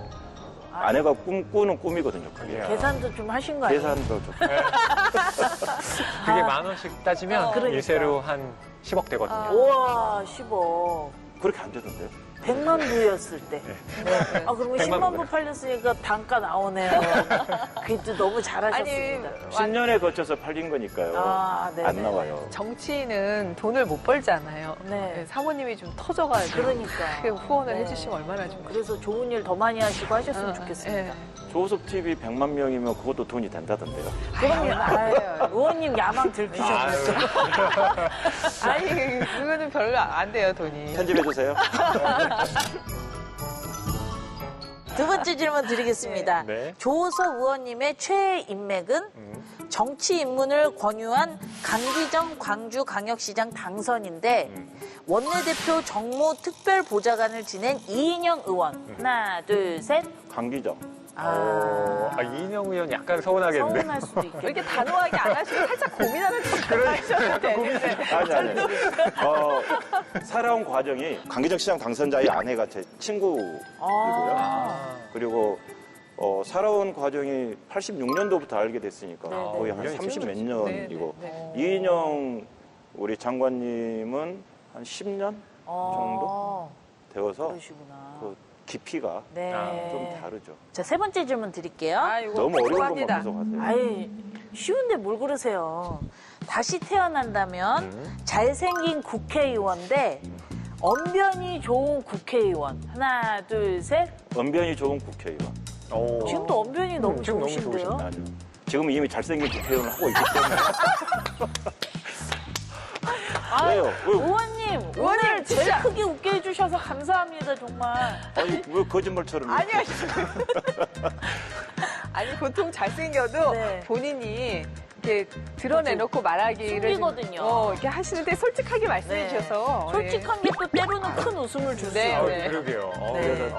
아내가 꿈꾸는 꿈이거든요. 그게. 계산도 좀 하신 거 아니에요? 계산도 좀. 그게 10,000원씩 따지면 그러니까. 일세로 한 10억 되거든요. 우와, 10억. 그렇게 안 되던데요? 100만 부였을 때. 네. 그러면 100만 10만 부 부요. 팔렸으니까 단가 나오네요. 그것도 너무 잘하셨습니다. 10년에 거쳐서 팔린 거니까요. 네네. 안 나와요. 정치인은 돈을 못 벌잖아요. 네. 사모님이 좀 터져가지고 그러니까. 크게 후원을 네. 해주시면 얼마나 좋아요. 그래서 좋은 일 더 많이 하시고 하셨으면 좋겠습니다. 조섭 TV 100만 명이면 그것도 돈이 된다던데요. 그럼요. 의원님 야망 들키셨어요. 아니, 그거는 별로 안 돼요, 돈이. 편집해 주세요. 두 번째 질문 드리겠습니다. 네. 조호석 의원님의 최애 인맥은 정치 입문을 권유한 강기정 광주광역시장 당선인데 원내대표 정무 특별보좌관을 지낸 이인영 의원. 하나, 둘, 셋. 강기정. 이인영 의원 약간 서운하겠는데. 서운할 수도 있겠네. 이렇게 단호하게 안 하시고 살짝 고민하는 척 하셔도 되는데. 아니. 살아온 과정이 강기정 시장 당선자의 아내가 제 친구이고요. 그리고 살아온 과정이 86년도부터 알게 됐으니까 거의 한 30 몇 년이고 이인영 우리 장관님은 한 10년 정도 되어서 그러시구나. 그 깊이가 네. 좀 다르죠. 자, 세 번째 질문 드릴게요. 아이고, 너무 어려운 것만 궁금합니다. 계속 하세요. 아이, 쉬운데 뭘 그러세요. 다시 태어난다면 잘생긴 국회의원 대 언변이 좋은 국회의원. 하나, 둘, 셋. 언변이 좋은 국회의원. 지금도 언변이 너무 지금 너무 좋으신데요? 아니요. 지금 이미 잘생긴 국회의원을 하고 있기 때문에. 왜요? 왜, 의원님, 오늘 제일 진짜. 크게 웃게 해주셔서 감사합니다, 정말. 아니, 왜 거짓말처럼. 아니야. 아니, 보통 잘생겨도 네. 본인이 이렇게 드러내놓고 말하기를 숨기거든요. 이렇게 하시는데 솔직하게 말씀해 주셔서. 솔직한 게 또 때로는 큰 웃음을 줄 수 네, 있어요. 네. 그러게요. 네.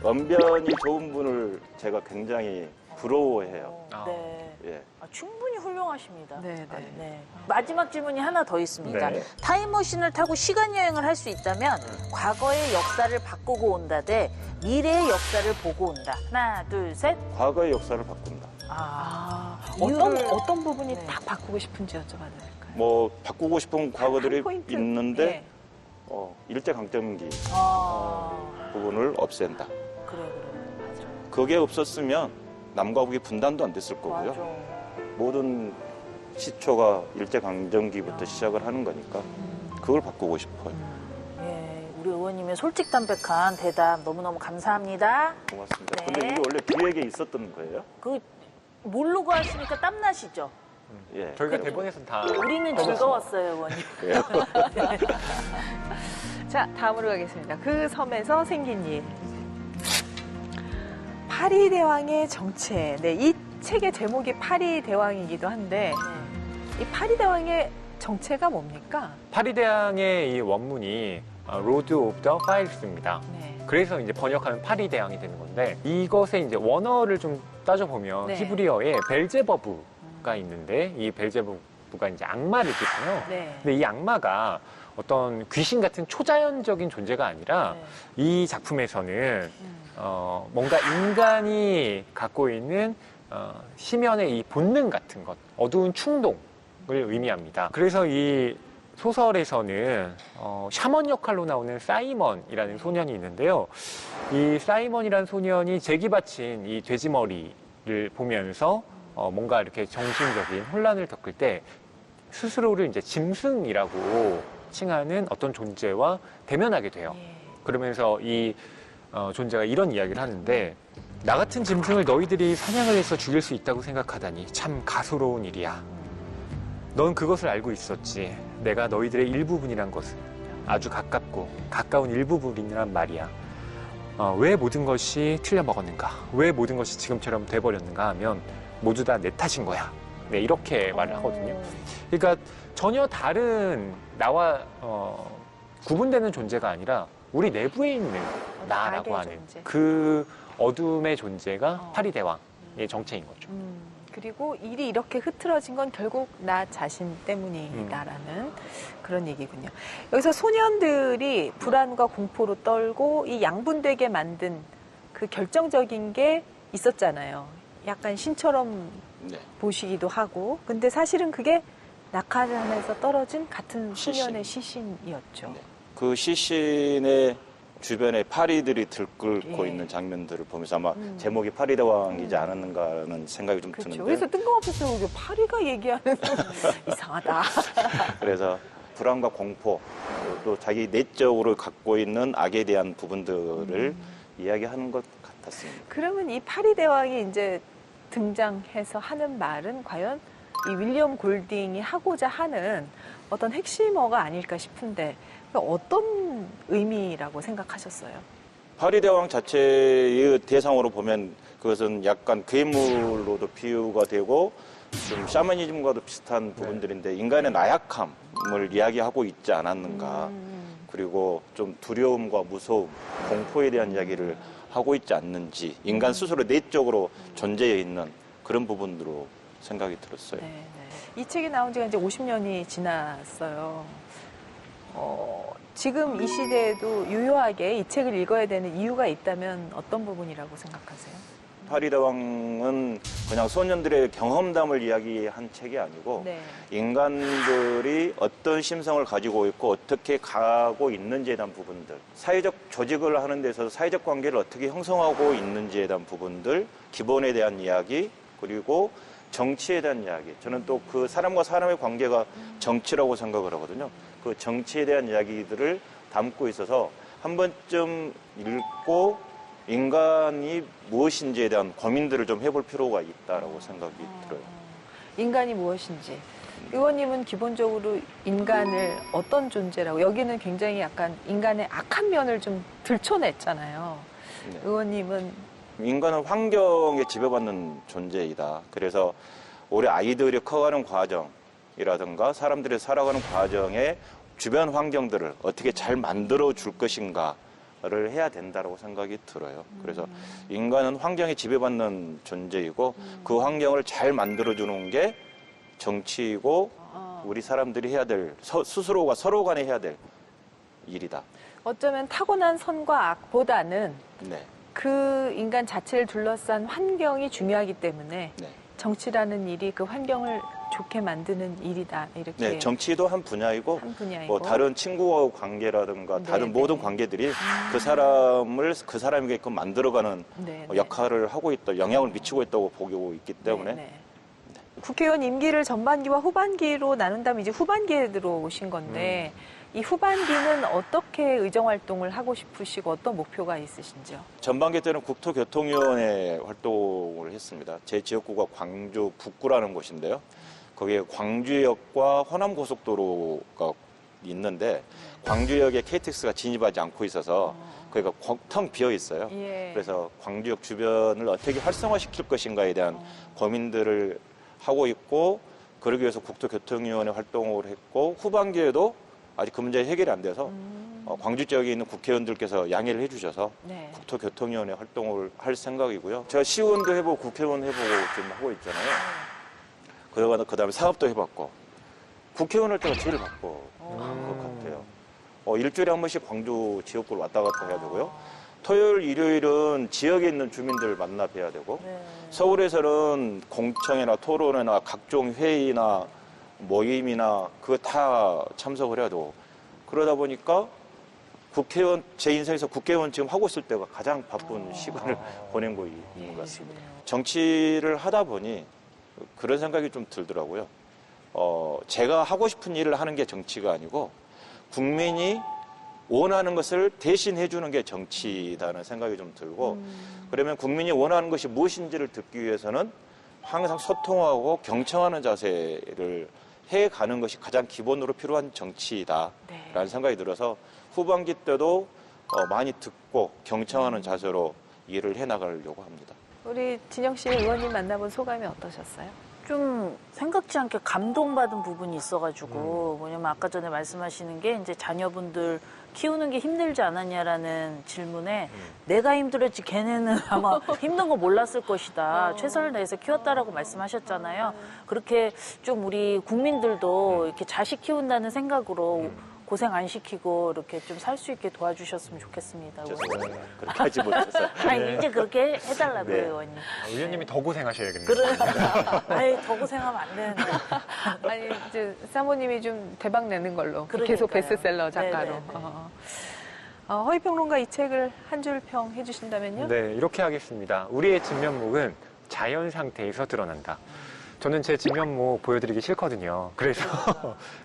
언변이 좋은 분을 제가 굉장히 부러워해요. 네. 예. 충분히 훌륭하십니다. 네, 네. 네. 마지막 질문이 하나 더 있습니다. 네. 타임머신을 타고 시간 여행을 할 수 있다면 과거의 역사를 바꾸고 온다 대 미래의 역사를 보고 온다. 하나, 둘, 셋. 과거의 역사를 바꾼다. 어떤 부분이 네. 딱 바꾸고 싶은지 여쭤봐도 될까요? 뭐 바꾸고 싶은 과거들이 한 포인트? 있는데 예. 일제강점기 아, 부분을 없앤다. 그래. 맞아. 그게 없었으면 남과 북이 분단도 안 됐을 거고요. 맞아. 모든 시초가 일제강점기부터 시작을 하는 거니까 그걸 바꾸고 싶어요. 예, 우리 의원님의 솔직담백한 대답 너무너무 감사합니다. 고맙습니다. 네. 근데 이게 원래 기획에 있었던 거예요? 그 모르고 하시니까 땀나시죠? 예. 저희가 대본에서는 다 우리는 즐거웠어요, 의원님. 그래요? 자, 다음으로 가겠습니다. 그 섬에서 생긴 일. 파리대왕의 정체. 네, 이 책의 제목이 파리대왕이기도 한데 이 파리대왕의 정체가 뭡니까? 파리대왕의 이 원문이 로드 오브 더 파이스입니다. 네. 그래서 이제 번역하면 파리대왕이 되는 건데 이것의 이제 원어를 좀 따져보면 네. 히브리어에 벨제버브가 있는데 이 벨제버브가 이제 악마를 뜻해요. 네. 근데 이 악마가 어떤 귀신 같은 초자연적인 존재가 아니라 네. 이 작품에서는 뭔가 인간이 갖고 있는 심연의 이 본능 같은 것, 어두운 충동을 의미합니다. 그래서 이 소설에서는 샤먼 역할로 나오는 사이먼이라는 소년이 있는데요. 이 사이먼이라는 소년이 제기 바친 이 돼지머리를 보면서 뭔가 이렇게 정신적인 혼란을 겪을 때 스스로를 이제 짐승이라고 칭하는 어떤 존재와 대면하게 돼요. 예. 그러면서 이 존재가 이런 이야기를 하는데 나 같은 짐승을 너희들이 사냥을 해서 죽일 수 있다고 생각하다니 참 가소로운 일이야. 넌 그것을 알고 있었지. 내가 너희들의 일부분이란 것은 아주 가깝고 가까운 일부분이란 말이야. 왜 모든 것이 틀려먹었는가? 왜 모든 것이 지금처럼 돼버렸는가 하면 모두 다 내 탓인 거야. 네, 이렇게 말을 하거든요. 그러니까 전혀 다른 나와 구분되는 존재가 아니라 우리 내부에 있는 나라고 악의 하는 존재. 그 어둠의 존재가 파리대왕의 정체인 거죠. 그리고 일이 이렇게 흐트러진 건 결국 나 자신 때문이다라는 그런 얘기군요. 여기서 소년들이 불안과 공포로 떨고 이 양분되게 만든 그 결정적인 게 있었잖아요. 약간 신처럼 네. 보시기도 하고. 근데 사실은 그게 낙하산에서 떨어진 같은 시신. 소년의 시신이었죠. 네. 그 시신의 주변에 파리들이 들끓고 예. 있는 장면들을 보면서 아마 제목이 파리대왕이지 않았는가라는 생각이 좀 그렇죠. 드는데 그래서 뜬금없었어요. 이게 파리가 얘기하는 이상하다. 그래서 불안과 공포 또 자기 내적으로 갖고 있는 악에 대한 부분들을 이야기하는 것 같았습니다. 그러면 이 파리대왕이 이제 등장해서 하는 말은 과연 이 윌리엄 골딩이 하고자 하는 어떤 핵심어가 아닐까 싶은데 어떤 의미라고 생각하셨어요? 파리대왕 자체의 대상으로 보면 그것은 약간 괴물로도 비유가 되고 좀 샤머니즘과도 비슷한 부분들인데 인간의 나약함을 이야기하고 있지 않았는가. 그리고 좀 두려움과 무서움, 공포에 대한 이야기를 하고 있지 않는지 인간 스스로 내적으로 존재해 있는 그런 부분으로 생각이 들었어요. 네, 네. 이 책이 나온 지가 이제 50년이 지났어요. 지금 이 시대에도 유효하게 이 책을 읽어야 되는 이유가 있다면 어떤 부분이라고 생각하세요? 파리대왕은 그냥 소년들의 경험담을 이야기한 책이 아니고 네. 인간들이 어떤 심성을 가지고 있고 어떻게 가고 있는지에 대한 부분들, 사회적 조직을 하는 데 있어서 사회적 관계를 어떻게 형성하고 있는지에 대한 부분들, 기본에 대한 이야기, 그리고 정치에 대한 이야기. 저는 또 그 사람과 사람의 관계가 정치라고 생각을 하거든요. 그 정치에 대한 이야기들을 담고 있어서 한 번쯤 읽고 인간이 무엇인지에 대한 고민들을 좀 해볼 필요가 있다라고 생각이 들어요. 인간이 무엇인지. 의원님은 기본적으로 인간을 어떤 존재라고, 여기는 굉장히 약간 인간의 악한 면을 좀 들춰냈잖아요. 네. 의원님은 인간은 환경에 지배받는 존재이다. 그래서 우리 아이들이 커가는 과정이라든가 사람들이 살아가는 과정에 주변 환경들을 어떻게 잘 만들어 줄 것인가 해야 된다고 생각이 들어요. 그래서 인간은 환경에 지배받는 존재이고 그 환경을 잘 만들어주는 게 정치이고 우리 사람들이 해야 될, 스스로가 서로 간에 해야 될 일이다. 어쩌면 타고난 선과 악보다는 네. 그 인간 자체를 둘러싼 환경이 중요하기 때문에 네. 정치라는 일이 그 환경을 좋게 만드는 일이다. 이렇게 네, 정치도 한 분야이고, 한 분야이고. 뭐 다른 친구와 관계라든가 다른 네, 모든 네. 관계들이 그 사람을 그 사람에게끔 만들어가는 네, 네. 역할을 하고 있다, 영향을 미치고 있다고 보고 있기 때문에 네, 네. 국회의원 임기를 전반기와 후반기로 나눈다면 이제 후반기에 들어오신 건데 이 후반기는 어떻게 의정활동을 하고 싶으시고 어떤 목표가 있으신지요? 전반기 때는 국토교통위원회 활동을 했습니다. 제 지역구가 광주 북구라는 곳인데요. 거기에 광주역과 호남고속도로가 있는데 광주역에 KTX가 진입하지 않고 있어서 거기가 텅 비어 있어요. 예. 그래서 광주역 주변을 어떻게 활성화시킬 것인가에 대한 고민들을 하고 있고, 그러기 위해서 국토교통위원회 활동을 했고, 후반기에도 아직 그 문제 해결이 안 돼서 광주 지역에 있는 국회의원들께서 양해를 해주셔서 네. 국토교통위원회 활동을 할 생각이고요. 제가 시의원도 해보고 국회의원 해보고 지금 하고 있잖아요. 그러고 그다음에 사업도 해봤고 국회의원 할 때가 제일 바쁜 것 같아요. 일주일에 한 번씩 광주 지역구를 왔다 갔다 해야 되고요. 토요일, 일요일은 지역에 있는 주민들 만나 뵈야 되고, 네. 서울에서는 공청회나 토론회나 각종 회의나 모임이나 그거 다 참석을 해야 되고, 그러다 보니까 국회의원, 제 인생에서 국회의원 지금 하고 있을 때가 가장 바쁜 시간을 보내고 있는 것 같습니다. 정치를 하다 보니 그런 생각이 좀 들더라고요. 제가 하고 싶은 일을 하는 게 정치가 아니고 국민이 원하는 것을 대신 해주는 게 정치다는 생각이 좀 들고, 그러면 국민이 원하는 것이 무엇인지를 듣기 위해서는 항상 소통하고 경청하는 자세를 해가는 것이 가장 기본으로 필요한 정치다라는 네. 생각이 들어서 후반기 때도 많이 듣고 경청하는 자세로 일을 해나가려고 합니다. 우리 진영 씨 의원님 만나본 소감이 어떠셨어요? 좀 생각지 않게 감동받은 부분이 있어가지고 뭐냐면 아까 전에 말씀하시는 게 이제 자녀분들 키우는 게 힘들지 않았냐라는 질문에 내가 힘들었지 걔네는 아마 힘든 거 몰랐을 것이다. 최선을 다해서 키웠다라고 말씀하셨잖아요. 그렇게 좀 우리 국민들도 이렇게 자식 키운다는 생각으로 고생 안 시키고 이렇게 좀 살 수 있게 도와주셨으면 좋겠습니다. 죄송합니다. 그렇게 하지 못해서. 아니 이제 그렇게 해달라고요, 네. 의원님. 의원님이 더 고생하셔야겠네요. 그래. 아니 더 고생하면 안 되는데. 아니 이제 사모님이 좀 대박 내는 걸로 그러니까요. 계속 베스트셀러 작가로. 네네네. 허위평론가 이 책을 한 줄 평 해주신다면요? 네, 이렇게 하겠습니다. 우리의 진면목은 자연 상태에서 드러난다. 저는 제 진면목 보여드리기 싫거든요. 그래서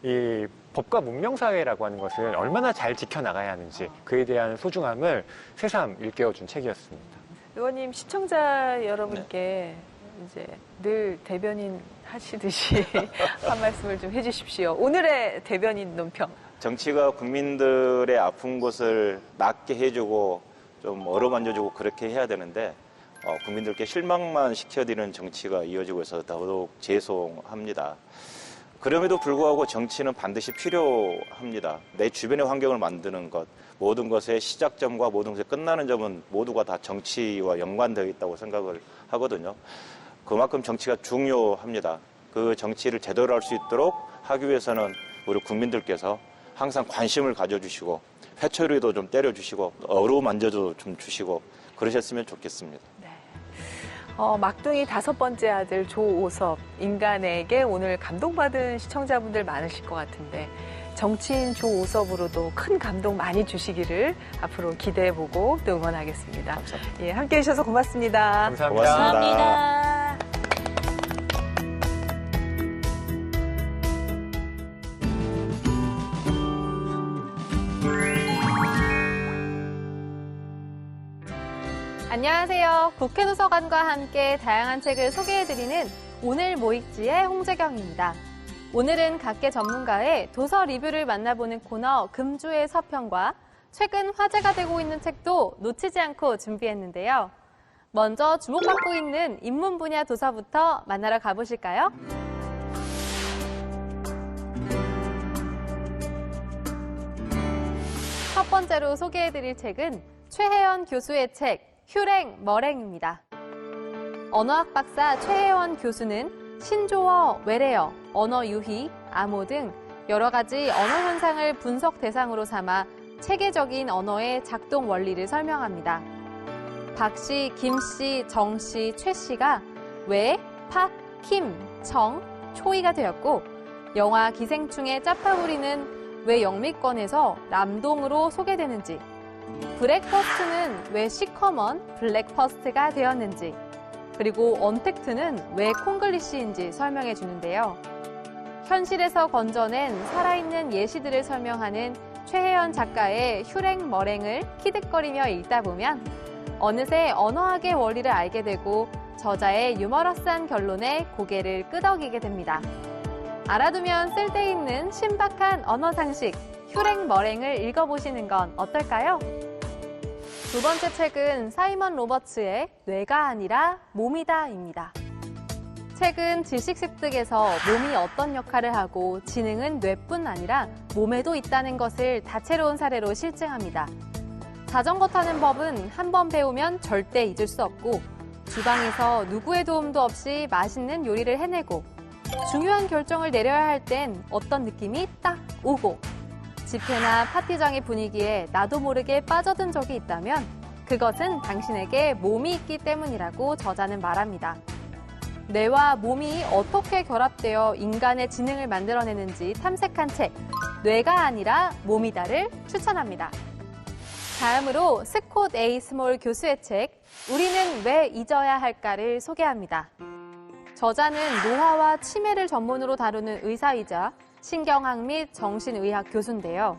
이 법과 문명사회라고 하는 것을 얼마나 잘 지켜나가야 하는지 그에 대한 소중함을 새삼 일깨워준 책이었습니다. 의원님 시청자 여러분께 이제 늘 대변인 하시듯이 한 말씀을 좀 해주십시오. 오늘의 대변인 논평. 정치가 국민들의 아픈 곳을 낫게 해주고 좀 어루만져주고 그렇게 해야 되는데 국민들께 실망만 시켜드리는 정치가 이어지고 있어서 더더욱 죄송합니다. 그럼에도 불구하고 정치는 반드시 필요합니다. 내 주변의 환경을 만드는 것, 모든 것의 시작점과 모든 것의 끝나는 점은 모두가 다 정치와 연관되어 있다고 생각을 하거든요. 그만큼 정치가 중요합니다. 그 정치를 제대로 할 수 있도록 하기 위해서는 우리 국민들께서 항상 관심을 가져주시고 회초리도 좀 때려주시고 어루만져도 좀 주시고 그러셨으면 좋겠습니다. 막둥이 5번째 아들 조오섭 인간에게 오늘 감동받은 시청자분들 많으실 것 같은데 정치인 조오섭으로도 큰 감동 많이 주시기를 앞으로 기대해보고 또 응원하겠습니다. 감사합니다. 예, 함께해 주셔서 고맙습니다. 감사합니다. 고맙습니다. 감사합니다. 안녕하세요. 국회도서관과 함께 다양한 책을 소개해드리는 오늘 뭐 읽지의 홍재경입니다. 오늘은 각계 전문가의 도서 리뷰를 만나보는 코너 금주의 서평과 최근 화제가 되고 있는 책도 놓치지 않고 준비했는데요. 먼저 주목받고 있는 인문 분야 도서부터 만나러 가보실까요? 첫 첫 번째로 소개해드릴 책은 최혜원 교수의 책 휴랭 머랭입니다. 언어학 박사 최혜원 교수는 신조어, 외래어, 언어 유희, 암호 등 여러 가지 언어 현상을 분석 대상으로 삼아 체계적인 언어의 작동 원리를 설명합니다. 박씨, 김씨, 정씨, 최씨가 왜, 팍, 킴, 청, 초이가 되었고 영화 기생충의 짜파구리는 왜 영미권에서 남동으로 소개되는지, 브렉퍼스트는 왜 시커먼 블랙퍼스트가 되었는지, 그리고 언택트는 왜 콩글리시인지 설명해 주는데요. 현실에서 건져낸 살아있는 예시들을 설명하는 최혜연 작가의 휴랭 머랭을 키득거리며 읽다 보면 어느새 언어학의 원리를 알게 되고 저자의 유머러스한 결론에 고개를 끄덕이게 됩니다. 알아두면 쓸데있는 신박한 언어 상식 휴랭 머랭을 읽어보시는 건 어떨까요? 두 번째 책은 사이먼 로버츠의 뇌가 아니라 몸이다입니다. 책은 지식 습득에서 몸이 어떤 역할을 하고 지능은 뇌뿐 아니라 몸에도 있다는 것을 다채로운 사례로 실증합니다. 자전거 타는 법은 한 번 배우면 절대 잊을 수 없고 주방에서 누구의 도움도 없이 맛있는 요리를 해내고 중요한 결정을 내려야 할 땐 어떤 느낌이 딱 오고 집회나 파티장의 분위기에 나도 모르게 빠져든 적이 있다면 그것은 당신에게 몸이 있기 때문이라고 저자는 말합니다. 뇌와 몸이 어떻게 결합되어 인간의 지능을 만들어내는지 탐색한 책, 뇌가 아니라 몸이다를 추천합니다. 다음으로 스콧 A 스몰 교수의 책, 우리는 왜 잊어야 할까를 소개합니다. 저자는 노화와 치매를 전문으로 다루는 의사이자 신경학 및 정신의학 교수인데요.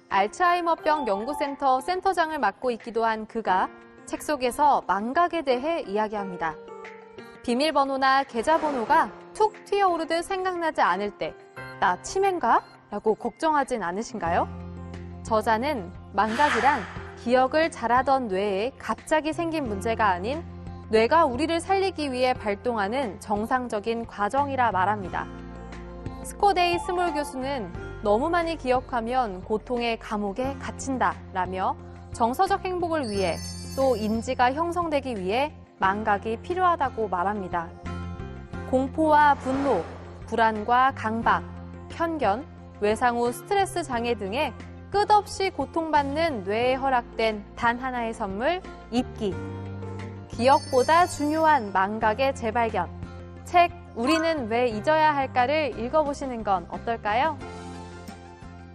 알츠하이머병 연구센터 센터장을 맡고 있기도 한 그가 책 속에서 망각에 대해 이야기합니다. 비밀번호나 계좌번호가 툭 튀어오르듯 생각나지 않을 때 나 치매인가? 라고 걱정하진 않으신가요? 저자는 망각이란 기억을 잘하던 뇌에 갑자기 생긴 문제가 아닌 뇌가 우리를 살리기 위해 발동하는 정상적인 과정이라 말합니다. 스콧 A 스몰 교수는 너무 많이 기억하면 고통의 감옥에 갇힌다 라며 정서적 행복을 위해 또 인지가 형성되기 위해 망각이 필요하다고 말합니다. 공포와 분노, 불안과 강박, 편견, 외상 후 스트레스 장애 등의 끝없이 고통받는 뇌에 허락된 단 하나의 선물, 잊기. 기억보다 중요한 망각의 재발견. 책 우리는 왜 잊어야 할까를 읽어보시는 건 어떨까요?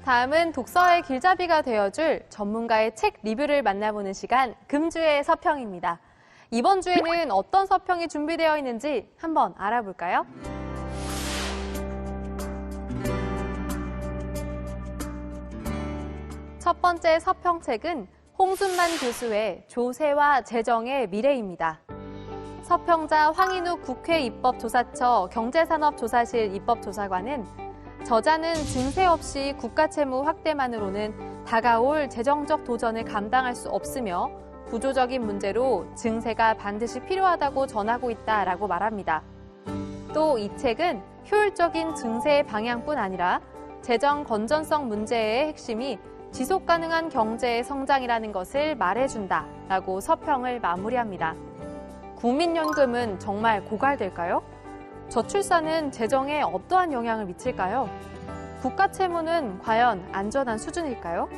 다음은 독서의 길잡이가 되어줄 전문가의 책 리뷰를 만나보는 시간, 금주의 서평입니다. 이번 주에는 어떤 서평이 준비되어 있는지 한번 알아볼까요? 첫 번째 서평책은 홍순만 교수의 조세와 재정의 미래입니다. 서평자 황인욱 국회 입법조사처 경제산업조사실 입법조사관은 저자는 증세 없이 국가채무 확대만으로는 다가올 재정적 도전을 감당할 수 없으며 구조적인 문제로 증세가 반드시 필요하다고 전하고 있다라고 말합니다. 또 이 책은 효율적인 증세의 방향뿐 아니라 재정 건전성 문제의 핵심이 지속 가능한 경제의 성장이라는 것을 말해준다라고 서평을 마무리합니다. 국민연금은 정말 고갈될까요? 저출산은 재정에 어떠한 영향을 미칠까요? 국가채무는 과연 안전한 수준일까요?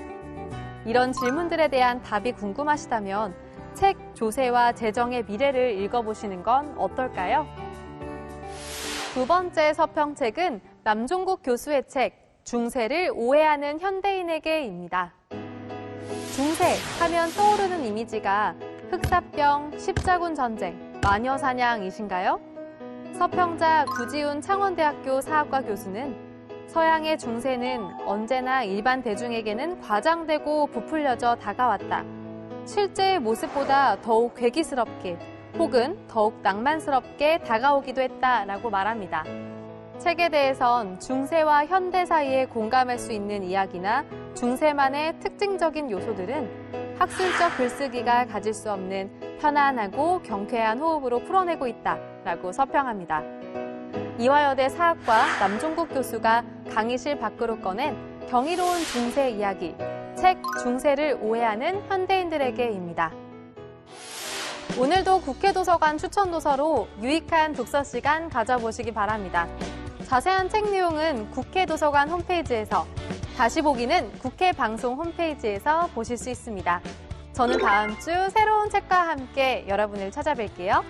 이런 질문들에 대한 답이 궁금하시다면 책 조세와 재정의 미래를 읽어보시는 건 어떨까요? 두 번째 서평책은 남종국 교수의 책 중세를 오해하는 현대인에게입니다. 중세 하면 떠오르는 이미지가 흑사병, 십자군 전쟁, 마녀사냥이신가요? 서평자 구지훈 창원대학교 사학과 교수는 서양의 중세는 언제나 일반 대중에게는 과장되고 부풀려져 다가왔다. 실제의 모습보다 더욱 괴기스럽게 혹은 더욱 낭만스럽게 다가오기도 했다라고 말합니다. 책에 대해선 중세와 현대 사이에 공감할 수 있는 이야기나 중세만의 특징적인 요소들은 학술적 글쓰기가 가질 수 없는 편안하고 경쾌한 호흡으로 풀어내고 있다라고 서평합니다. 이화여대 사학과 남종국 교수가 강의실 밖으로 꺼낸 경이로운 중세 이야기, 책 중세를 오해하는 현대인들에게입니다. 오늘도 국회 도서관 추천 도서로 유익한 독서 시간 가져보시기 바랍니다. 자세한 책 내용은 국회 도서관 홈페이지에서, 다시 보기는 국회 방송 홈페이지에서 보실 수 있습니다. 저는 다음 주 새로운 책과 함께 여러분을 찾아뵐게요.